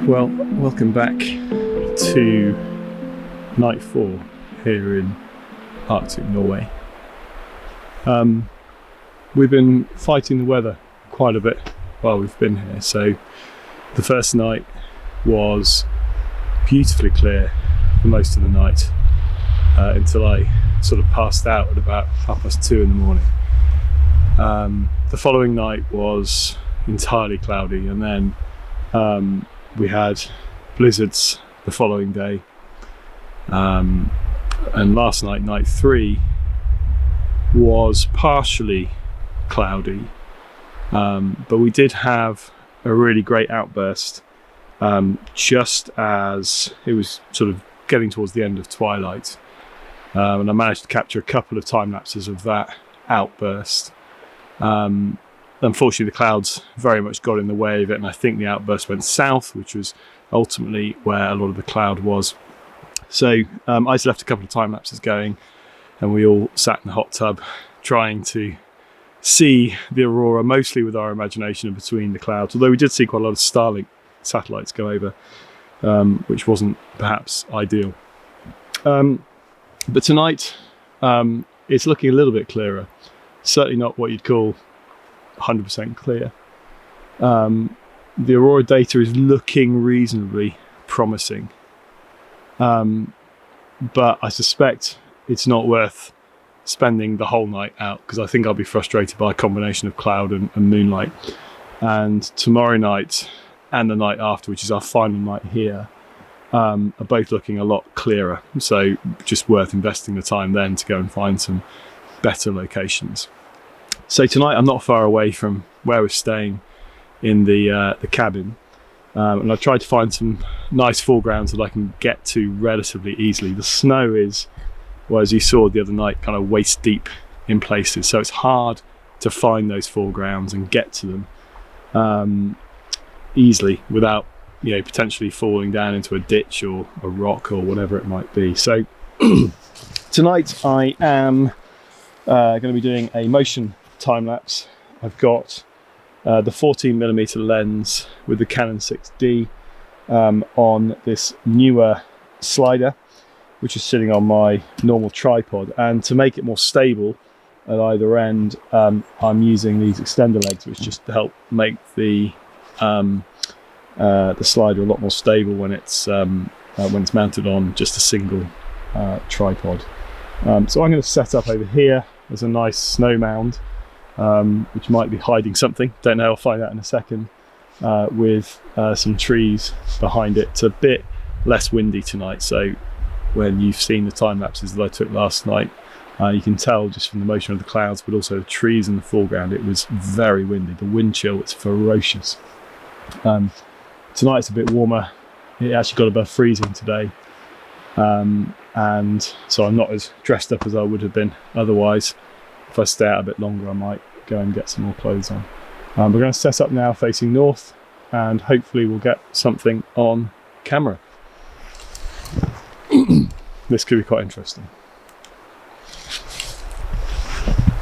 Well, welcome back to night 4 here in Arctic Norway. We've been fighting the weather quite a bit while we've been here. So the first night was beautifully clear for most of the night until I sort of passed out at about 2:30 in the morning. The following night was entirely cloudy, and then we had blizzards the following day, and last night, night 3, was partially cloudy, but we did have a really great outburst just as it was sort of getting towards the end of twilight, and I managed to capture a couple of time lapses of that outburst. Unfortunately, the clouds very much got in the way of it, and I think the outburst went south, which was ultimately where a lot of the cloud was. So I just left a couple of time lapses going, and we all sat in the hot tub trying to see the aurora, mostly with our imagination and between the clouds, although we did see quite a lot of Starlink satellites go over, which wasn't perhaps ideal. But tonight it's looking a little bit clearer. Certainly not what you'd call 100% clear. The aurora data is looking reasonably promising, but I suspect it's not worth spending the whole night out, because I think I'll be frustrated by a combination of cloud and moonlight. And tomorrow night and the night after, which is our final night here, are both looking a lot clearer, so just worth investing the time then to go and find some better locations. So tonight I'm not far away from where we're staying in the cabin, and I've tried to find some nice foregrounds that I can get to relatively easily. The snow is, well, as you saw the other night, kind of waist deep in places, so it's hard to find those foregrounds and get to them easily without, you know, potentially falling down into a ditch or a rock or whatever it might be. So tonight I am going to be doing a motion time lapse. I've got the 14mm lens with the Canon 6D on this newer slider, which is sitting on my normal tripod, and to make it more stable at either end, I'm using these extender legs, which just help make the slider a lot more stable when it's mounted on just a single tripod. So I'm going to set up over here. There's a nice snow mound, which might be hiding something, don't know, I'll find out in a second, with some trees behind it. It's a bit less windy tonight, so when you've seen the time lapses that I took last night, you can tell just from the motion of the clouds, but also the trees in the foreground, it was very windy. The wind chill was ferocious. Tonight it's a bit warmer. It actually got above freezing today, and so I'm not as dressed up as I would have been otherwise. If I stay out a bit longer, I might go and get some more clothes on. We're going to set up now facing north, and hopefully we'll get something on camera. This could be quite interesting.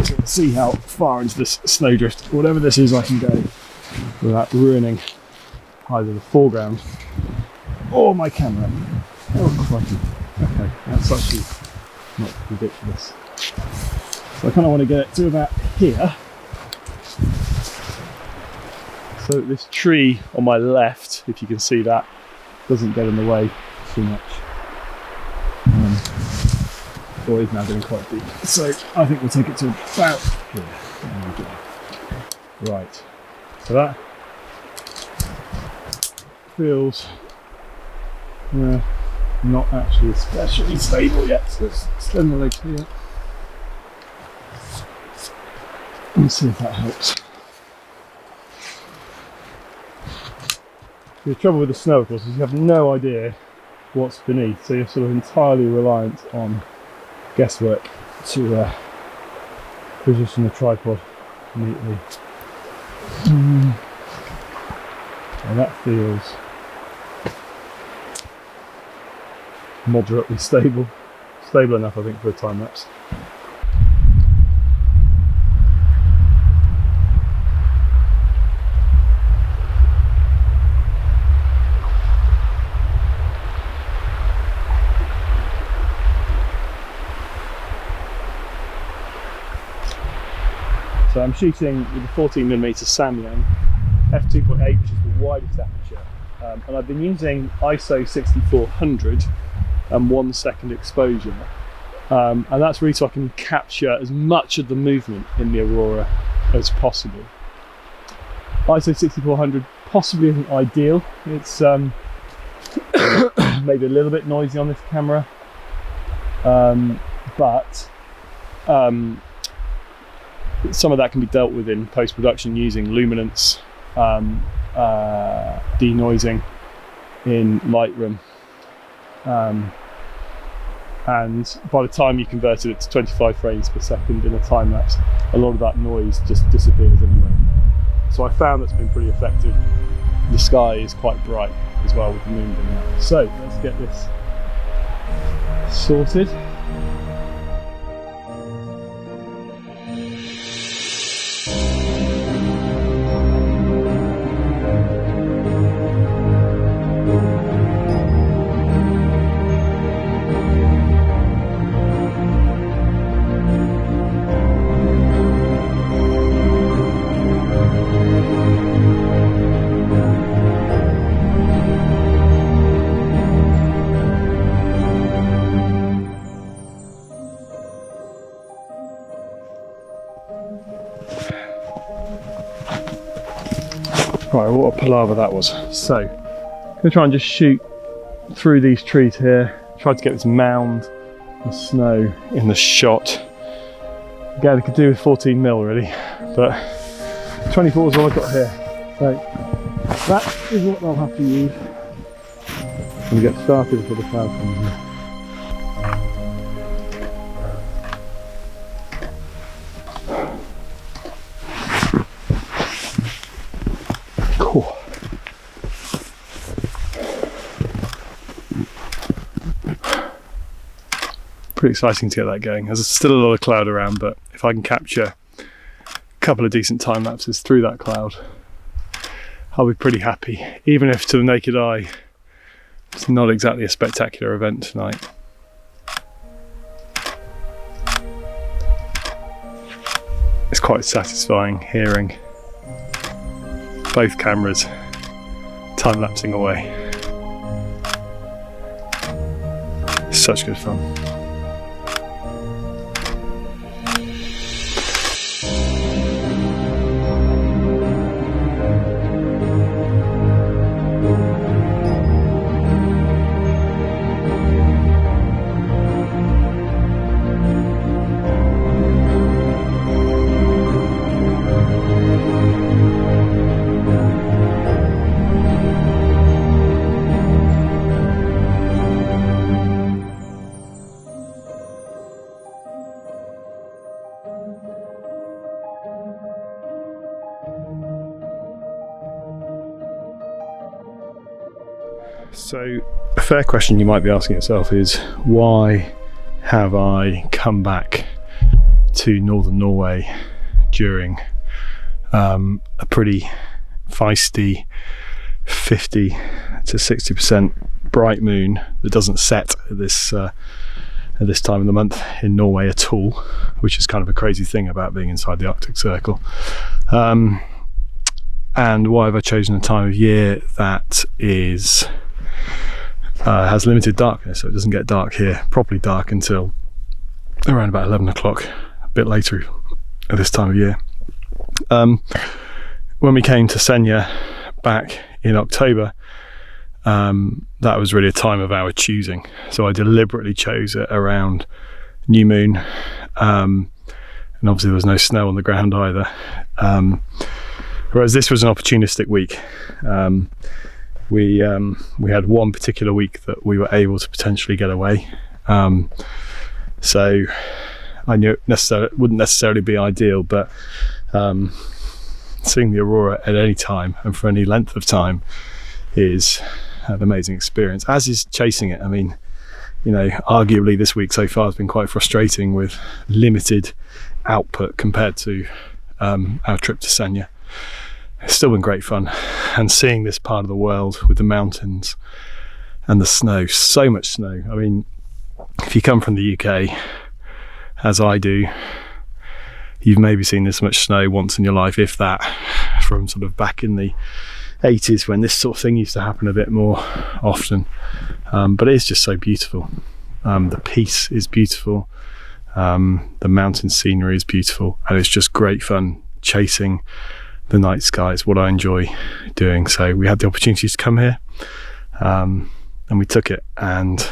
So let's see how far into this snowdrift, whatever this is, I can go without ruining either the foreground or my camera. Oh, crikey. Okay, that's actually not ridiculous. So I kind of want to get it to about here, so that this tree on my left, if you can see that, doesn't get in the way too much. Or is now getting quite deep. So I think we'll take it to about here. There we go. Right, so that feels not actually especially stable yet. So let's extend the legs here. Let's see if that helps. The trouble with the snow, of course, is you have no idea what's beneath, so you're sort of entirely reliant on guesswork to position the tripod neatly. And that feels moderately stable enough, I think, for a time lapse. So I'm shooting with a 14mm Samyang f2.8, which is the widest aperture, and I've been using ISO 6400 and 1 second exposure, and that's really so I can capture as much of the movement in the aurora as possible. ISO 6400 possibly isn't ideal. It's maybe a little bit noisy on this camera, but some of that can be dealt with in post-production using luminance, denoising in Lightroom, and by the time you converted it to 25 frames per second in a time lapse, a lot of that noise just disappears anyway. So I found that's been pretty effective. The sky is quite bright as well with the moon being out. So let's get this sorted. Right, what a palaver that was. So, I'm going to try and just shoot through these trees here, try to get this mound of snow in the shot. Again, I could do with 14mm really, but 24 is all I've got here. So, that is what I'll have to use and get started before the cloud comes in. Pretty exciting to get that going. There's still a lot of cloud around, but if I can capture a couple of decent time lapses through that cloud, I'll be pretty happy, even if to the naked eye it's not exactly a spectacular event tonight. It's quite satisfying hearing both cameras time-lapsing away. Such good fun. So a fair question you might be asking yourself is, why have I come back to northern Norway during a pretty feisty 50 to 60% bright moon that doesn't set at this time of the month in Norway at all, which is kind of a crazy thing about being inside the Arctic Circle. And why have I chosen a time of year that is has limited darkness, so it doesn't get dark here, properly dark, until around about 11 o'clock, a bit later at this time of year. When we came to Senja back in October, that was really a time of our choosing, so I deliberately chose it around new moon, and obviously there was no snow on the ground either, whereas this was an opportunistic week. We had one particular week that we were able to potentially get away, so I knew it wouldn't necessarily be ideal, but seeing the aurora at any time and for any length of time is an amazing experience, as is chasing it. I mean, you know, arguably this week so far has been quite frustrating with limited output compared to our trip to Senja. It's still been great fun, and seeing this part of the world with the mountains and the snow, so much snow. I mean, if you come from the UK, as I do, you've maybe seen this much snow once in your life, if that, from sort of back in the 80s when this sort of thing used to happen a bit more often. But it is just so beautiful. The peace is beautiful. The mountain scenery is beautiful, and it's just great fun chasing the night sky. It's what I enjoy doing. So we had the opportunity to come here, and we took it, and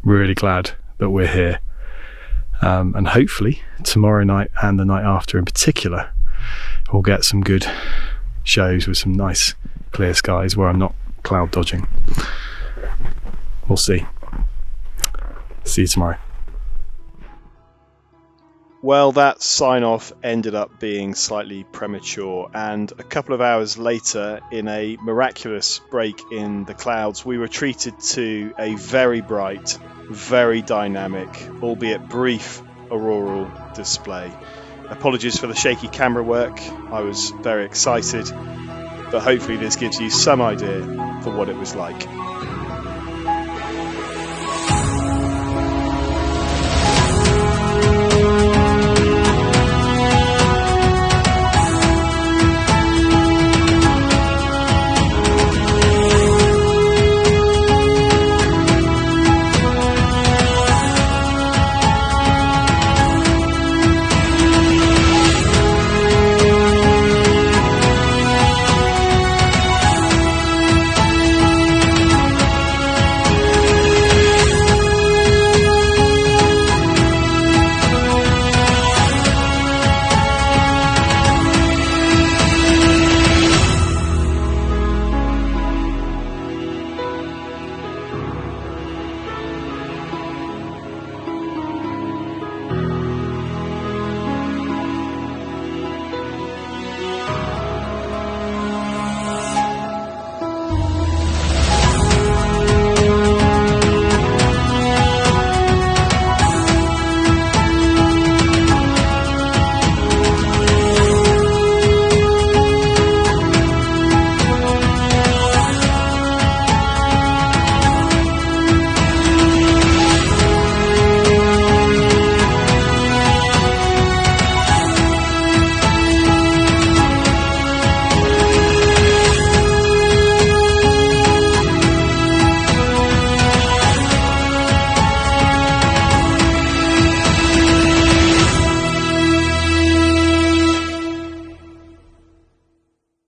we're really glad that we're here. And hopefully tomorrow night and the night after in particular, we'll get some good shows with some nice clear skies where I'm not cloud dodging. We'll see. See you tomorrow. Well, that sign-off ended up being slightly premature, and a couple of hours later, in a miraculous break in the clouds, we were treated to a very bright, very dynamic, albeit brief, auroral display. Apologies for the shaky camera work. I was very excited, but hopefully this gives you some idea for what it was like.